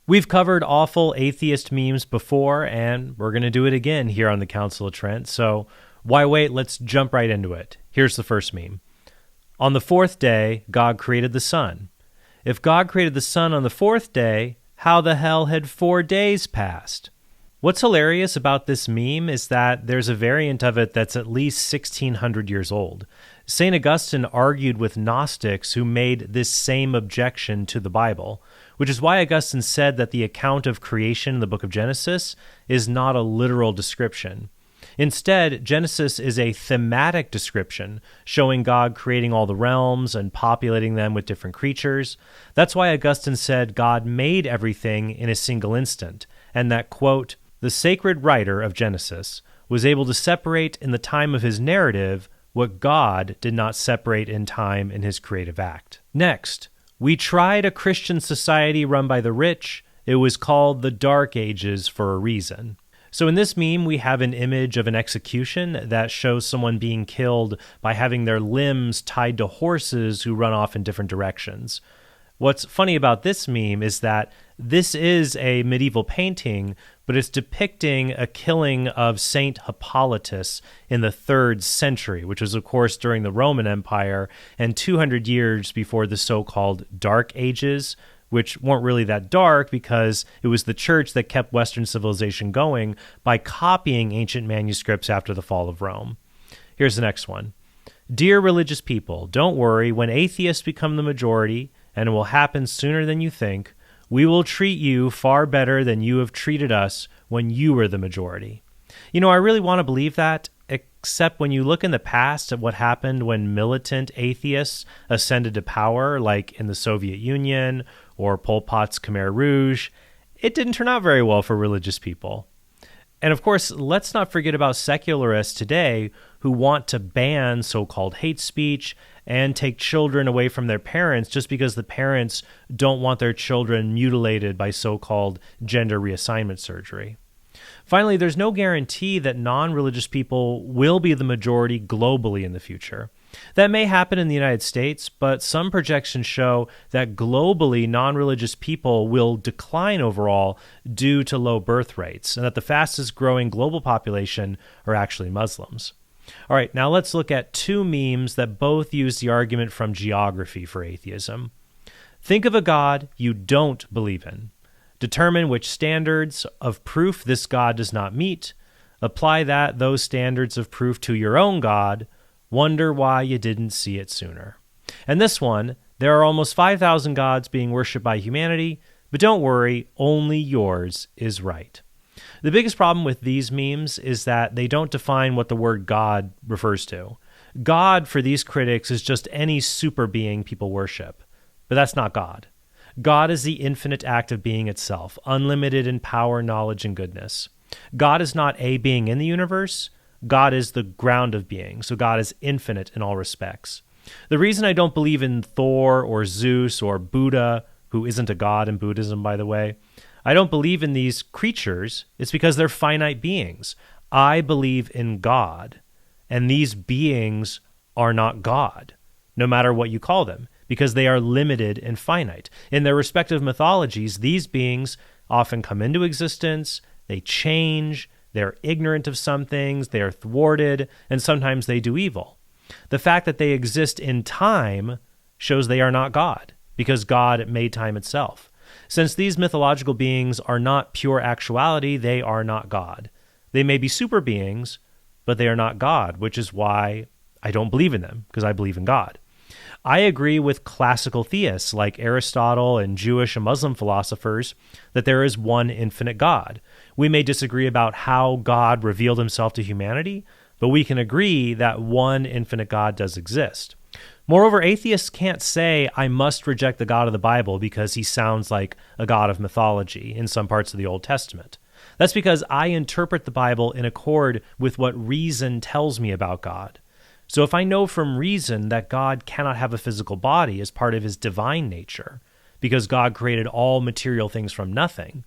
We've covered awful atheist memes before, and we're going to do it again here on the Council of Trent, so why wait? Let's jump right into it. Here's the first meme. On the fourth day, God created the sun. If God created the sun on the fourth day, how the hell had 4 days passed? What's hilarious about this meme is that there's a variant of it that's at least 1,600 years old. St. Augustine argued with Gnostics who made this same objection to the Bible, which is why Augustine said that the account of creation in the book of Genesis is not a literal description. Instead, Genesis is a thematic description, showing God creating all the realms and populating them with different creatures. That's why Augustine said God made everything in a single instant, and that, quote, the sacred writer of Genesis was able to separate in the time of his narrative what God did not separate in time in his creative act. Next, we tried a Christian society run by the rich. It was called the Dark Ages for a reason. So in this meme, we have an image of an execution that shows someone being killed by having their limbs tied to horses who run off in different directions. What's funny about this meme is that this is a medieval painting, but it's depicting a killing of Saint Hippolytus in the 3rd century, which was, of course, during the Roman Empire and 200 years before the so-called Dark Ages, which weren't really that dark because it was the church that kept Western civilization going by copying ancient manuscripts after the fall of Rome. Here's the next one. Dear religious people, don't worry. When atheists become the majority, and it will happen sooner than you think, we will treat you far better than you have treated us when you were the majority. You know, I really want to believe that, except when you look in the past at what happened when militant atheists ascended to power, like in the Soviet Union or Pol Pot's Khmer Rouge, it didn't turn out very well for religious people. And of course, let's not forget about secularists today who want to ban so-called hate speech and take children away from their parents just because the parents don't want their children mutilated by so-called gender reassignment surgery. Finally, there's no guarantee that non-religious people will be the majority globally in the future. That may happen in the United States, but some projections show that globally non-religious people will decline overall due to low birth rates, and that the fastest growing global population are actually Muslims. All right, now let's look at 2 memes that both use the argument from geography for atheism. Think of a God you don't believe in. Determine which standards of proof this God does not meet. Apply those standards of proof to your own God. Wonder why you didn't see it sooner. And this one, there are almost 5,000 gods being worshipped by humanity, but don't worry, only yours is right. The biggest problem with these memes is that they don't define what the word God refers to. God, for these critics, is just any super being people worship. But that's not God. God is the infinite act of being itself, unlimited in power, knowledge, and goodness. God is not a being in the universe. God is the ground of being, so God is infinite in all respects. The reason I don't believe in Thor or Zeus or Buddha, who isn't a god in Buddhism, by the way, I don't believe in these creatures, it's because they're finite beings. I believe in God, and these beings are not God, no matter what you call them, because they are limited and finite. In their respective mythologies, these beings often come into existence, they change, they're ignorant of some things, they are thwarted, and sometimes they do evil. The fact that they exist in time shows they are not God, because God made time itself. Since these mythological beings are not pure actuality, they are not God. They may be super beings, but they are not God, which is why I don't believe in them, because I believe in God. I agree with classical theists like Aristotle and Jewish and Muslim philosophers that there is one infinite God. We may disagree about how God revealed himself to humanity, but we can agree that one infinite God does exist. Moreover, atheists can't say, I must reject the God of the Bible because he sounds like a god of mythology in some parts of the Old Testament. That's because I interpret the Bible in accord with what reason tells me about God. So if I know from reason that God cannot have a physical body as part of his divine nature, because God created all material things from nothing,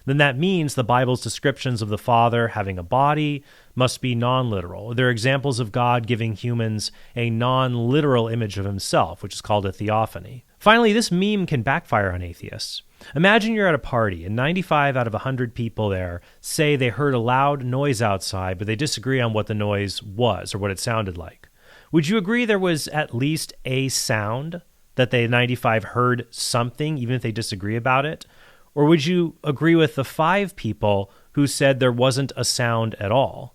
then that means the Bible's descriptions of the Father having a body must be non-literal. There are examples of God giving humans a non-literal image of himself, which is called a theophany. Finally, this meme can backfire on atheists. Imagine you're at a party and 95 out of 100 people there say they heard a loud noise outside, but they disagree on what the noise was or what it sounded like. Would you agree there was at least a sound, that the 95 heard something, even if they disagree about it? Or would you agree with the 5 people who said there wasn't a sound at all?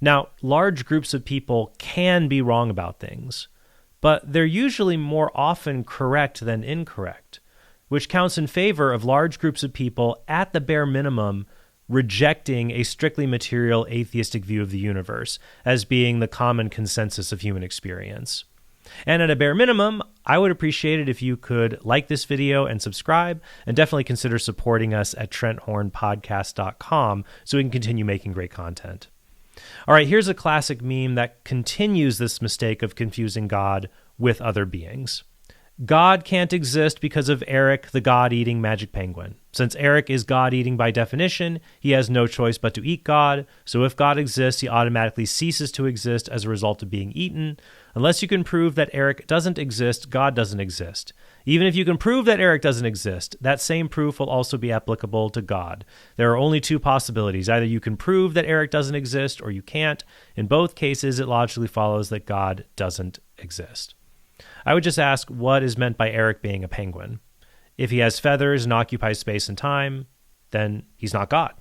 Now, large groups of people can be wrong about things, but they're usually more often correct than incorrect, which counts in favor of large groups of people at the bare minimum rejecting a strictly material atheistic view of the universe as being the common consensus of human experience. And at a bare minimum, I would appreciate it if you could like this video and subscribe, and definitely consider supporting us at TrentHornPodcast.com so we can continue making great content. All right, here's a classic meme that continues this mistake of confusing God with other beings. God can't exist because of Eric, the God-eating magic penguin. Since Eric is God-eating by definition, he has no choice but to eat God, so if God exists, he automatically ceases to exist as a result of being eaten. Unless you can prove that Eric doesn't exist, God doesn't exist. Even if you can prove that Eric doesn't exist, that same proof will also be applicable to God. There are only 2 possibilities. Either you can prove that Eric doesn't exist, or you can't. In both cases, it logically follows that God doesn't exist. I would just ask, what is meant by Eric being a penguin? If he has feathers and occupies space and time, then he's not God.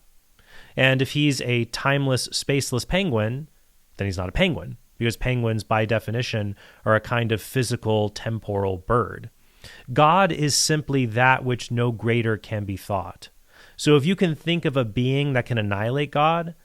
And if he's a timeless, spaceless penguin, then he's not a penguin, because penguins, by definition, are a kind of physical, temporal bird. God is simply that which no greater can be thought. So if you can think of a being that can annihilate God,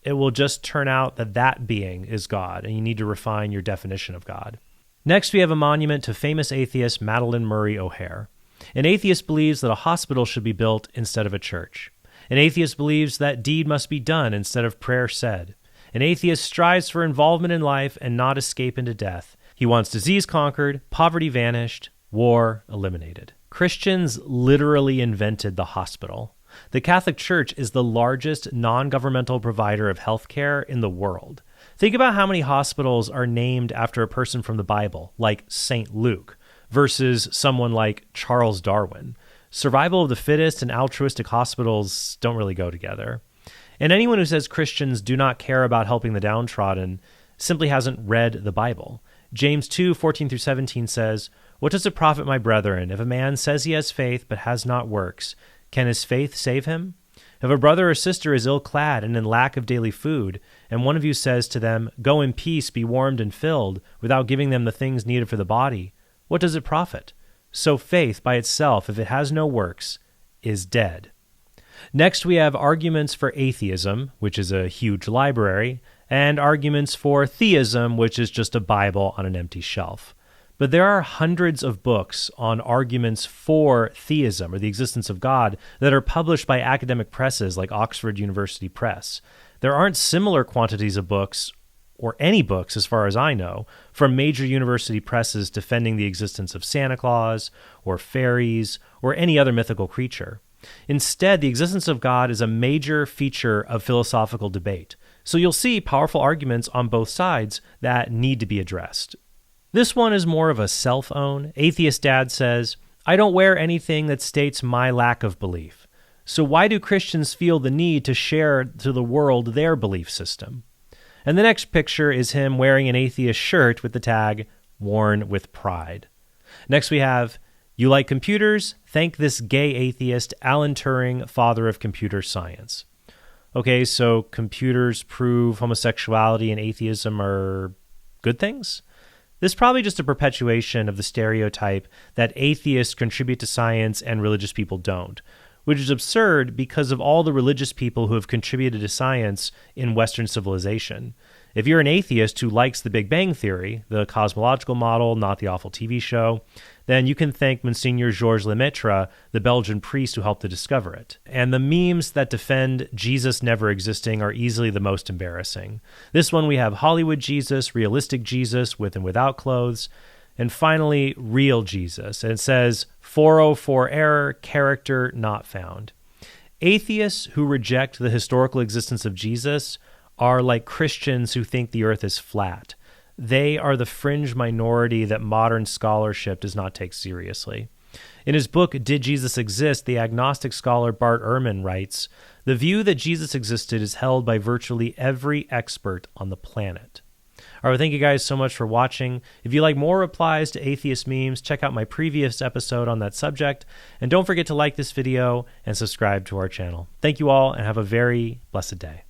it will just turn out that that being is God, and you need to refine your definition of God. Next, we have a monument to famous atheist Madeleine Murray O'Hair. An atheist believes that a hospital should be built instead of a church. An atheist believes that deed must be done instead of prayer said. An atheist strives for involvement in life and not escape into death. He wants disease conquered, poverty vanished, war eliminated. Christians literally invented the hospital. The Catholic Church is the largest non-governmental provider of healthcare in the world. Think about how many hospitals are named after a person from the Bible, like St. Luke, versus someone like Charles Darwin. Survival of the fittest and altruistic hospitals don't really go together. And anyone who says Christians do not care about helping the downtrodden simply hasn't read the Bible. James 2:14-17 says, "What does it profit, my brethren, if a man says he has faith but has not works? Can his faith save him? If a brother or sister is ill-clad and in lack of daily food, and one of you says to them, 'Go in peace, be warmed and filled,' without giving them the things needed for the body, what does it profit? So faith by itself, if it has no works, is dead." Next, we have arguments for atheism, which is a huge library, and arguments for theism, which is just a Bible on an empty shelf. But there are hundreds of books on arguments for theism, or the existence of God, that are published by academic presses like Oxford University Press. There aren't similar quantities of books, or any books as far as I know, from major university presses defending the existence of Santa Claus, or fairies, or any other mythical creature. Instead, the existence of God is a major feature of philosophical debate. So you'll see powerful arguments on both sides that need to be addressed. This one is more of a self-own. Atheist Dad says, "I don't wear anything that states my lack of belief. So why do Christians feel the need to share to the world their belief system?" And the next picture is him wearing an atheist shirt with the tag, "Worn with pride." Next we have, "You like computers? Thank this gay atheist, Alan Turing, father of computer science." Okay, so computers prove homosexuality and atheism are good things? This is probably just a perpetuation of the stereotype that atheists contribute to science and religious people don't, which is absurd because of all the religious people who have contributed to science in Western civilization. If you're an atheist who likes the Big Bang Theory, the cosmological model, not the awful TV show, then you can thank Monsignor Georges Lemaitre, the Belgian priest who helped to discover it. And the memes that defend Jesus never existing are easily the most embarrassing. This one we have Hollywood Jesus, realistic Jesus with and without clothes, and finally, real Jesus. And it says, 404 error, character not found. Atheists who reject the historical existence of Jesus are like Christians who think the earth is flat. They are the fringe minority that modern scholarship does not take seriously. In his book, Did Jesus Exist?, the agnostic scholar Bart Ehrman writes, "The view that Jesus existed is held by virtually every expert on the planet." All right, thank you guys so much for watching. If you like more replies to atheist memes, check out my previous episode on that subject. And don't forget to like this video and subscribe to our channel. Thank you all, and have a very blessed day.